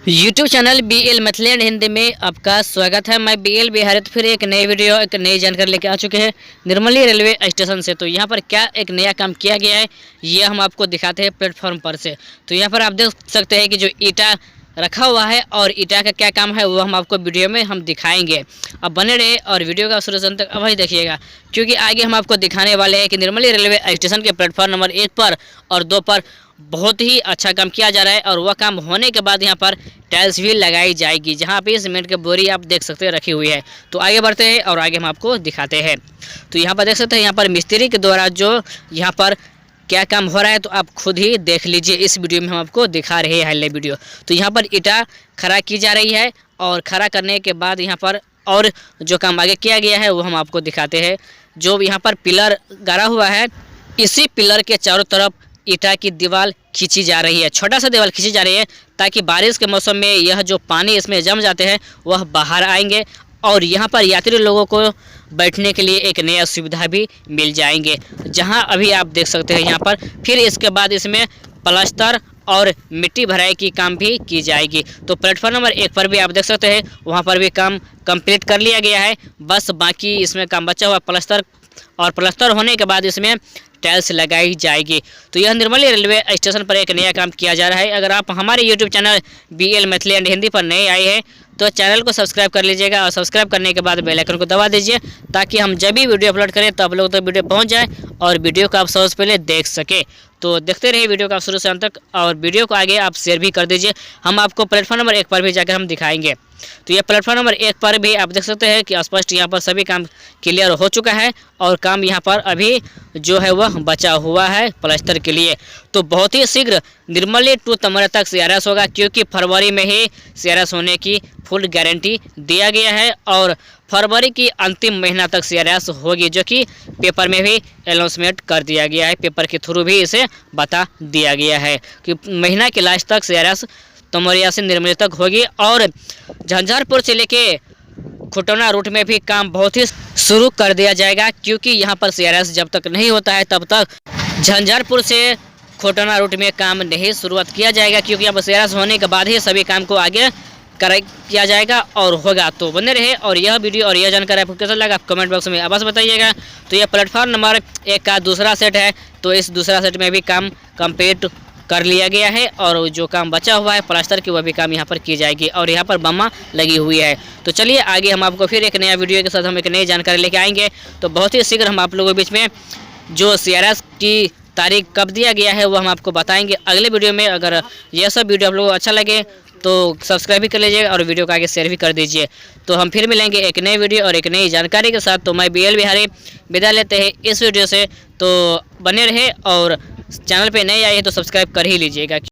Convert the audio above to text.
YouTube channel BL Maithili Hindi में आपका स्वागत है। मैं BL बिहारी फिर एक नई वीडियो एक नई जानकारी लेकर आ चुके हैं निर्मली रेलवे स्टेशन से। तो यहाँ पर क्या एक नया काम किया गया है ये हम आपको दिखाते हैं प्लेटफॉर्म पर से। तो यहाँ पर आप देख सकते हैं कि जो ईटा रखा हुआ है और ईटा का क्या काम है वो हम आपको वीडियो में हम दिखाएंगे। अब बने रहे और वीडियो का शुरू से अंत तक अवश्य देखिएगा, क्योंकि आगे हम आपको दिखाने वाले हैं कि निर्मली रेलवे स्टेशन के प्लेटफॉर्म नंबर 1 पर और 2 पर बहुत ही अच्छा काम किया जा रहा है। और वह काम होने के बाद यहाँ पर टाइल्स भी लगाई जाएगी, जहाँ पे सीमेंट की बोरी आप देख सकते हैं रखी हुई है। तो आगे बढ़ते हैं और आगे हम आपको दिखाते हैं। तो यहाँ पर देख सकते हैं यहाँ पर मिस्त्री के द्वारा जो यहाँ पर क्या काम हो रहा है, तो आप खुद ही देख लीजिए। इस वीडियो में हम आपको दिखा रहे हैं हाईलाइट वीडियो। तो यहाँ पर ईटा खड़ा की जा रही है और खड़ा करने के बाद यहाँ पर और जो काम आगे किया गया है वो हम आपको दिखाते हैं। जो यहाँ पर पिलर गाड़ा हुआ है, इसी पिलर के चारों तरफ ईटा की दीवार खींची जा रही है। छोटा सा दीवार खींची जा रही है ताकि बारिश के मौसम में यह जो पानी इसमें जम जाते हैं वह बाहर आएंगे और यहाँ पर यात्री लोगों को बैठने के लिए एक नया सुविधा भी मिल जाएंगे, जहाँ अभी आप देख सकते हैं यहाँ पर। फिर इसके बाद इसमें प्लास्टर और मिट्टी भराई की काम भी की जाएगी। तो प्लेटफॉर्म नंबर 1 पर भी आप देख सकते हैं वहाँ पर भी काम कंप्लीट कर लिया गया है, बस बाकी इसमें काम बचा हुआ प्लास्टर, और प्लास्टर होने के बाद इसमें टाइल्स लगाई जाएगी। तो यह निर्मली रेलवे स्टेशन पर एक नया काम किया जा रहा है। अगर आप हमारे YouTube channel BL Maithili and Hindi पर नए आए हैं तो चैनल को सब्सक्राइब कर लीजिएगा और सब्सक्राइब करने के बाद बेल आइकन को दबा दीजिए, ताकि हम जब भी वीडियो अपलोड करें तो आप लोग तक वीडियो पहुंच जाए और वीडियो को आप सबसे पहले देख सके। तो देखते रहिए वीडियो को आप शुरू से अंत तक, और वीडियो को आगे आप शेयर भी कर दीजिए। हम आपको प्लेटफॉर्म नंबर 1 पर भी जाकर हम दिखाएंगे। तो ये प्लेटफॉर्म नंबर 1 पर भी आप देख सकते हैं कि स्पष्ट यहाँ पर सभी काम क्लियर हो चुका है और काम यहाँ पर अभी जो है वह बचा हुआ है प्लास्टर के लिए। तो बहुत ही शीघ्र निर्मली टू तमरा तक CRS होगा, क्योंकि फरवरी में ही CRS होने की फुल गारंटी दिया गया है और फरवरी की अंतिम महीना तक CRS होगी, जो कि पेपर में भी अनाउंसमेंट कर दिया गया है। पेपर के थ्रू भी इसे बता दिया गया है कि महीना के लास्ट तक CRS तमरिया से निर्मली तक होगी। और झंझारपुर से लेके खुटौना रूट में भी काम बहुत ही शुरू कर दिया जाएगा, क्योंकि यहाँ पर CRS जब तक नहीं होता है तब तक झंझारपुर से खुटौना रूट में काम नहीं शुरुआत किया जाएगा, क्योंकि यहाँ पर CRS होने के बाद ही सभी काम को आगे किया जाएगा और होगा। तो बने रहे और यह वीडियो और यह जानकारी आपको कैसा लगा आप कमेंट बॉक्स में अवश्य बताइएगा। तो यह प्लेटफॉर्म नंबर 1 का दूसरा सेट है, तो इस दूसरा सेट में भी काम कंप्लीट कर लिया गया है और जो काम बचा हुआ है प्लास्टर की वह भी काम यहाँ पर की जाएगी और यहाँ पर बम्मा लगी हुई है। तो चलिए आगे हम आपको फिर एक नया वीडियो के साथ हम एक नई जानकारी लेके आएंगे। तो बहुत ही शीघ्र हम आप लोगों के बीच में जो CRS की तारीख कब दिया गया है वो हम आपको बताएंगे अगले वीडियो में। अगर यह सब वीडियो आप लोगों को अच्छा लगे तो सब्सक्राइब भी कर लीजिएगा और वीडियो को आगे शेयर भी कर दीजिए। तो हम फिर मिलेंगे एक नई वीडियो और एक नई जानकारी के साथ। तो मैं BL बिहारी विदा लेते हैं इस वीडियो से। तो बने रहे और चैनल पे नए आए हैं तो सब्सक्राइब कर ही लीजिएगा।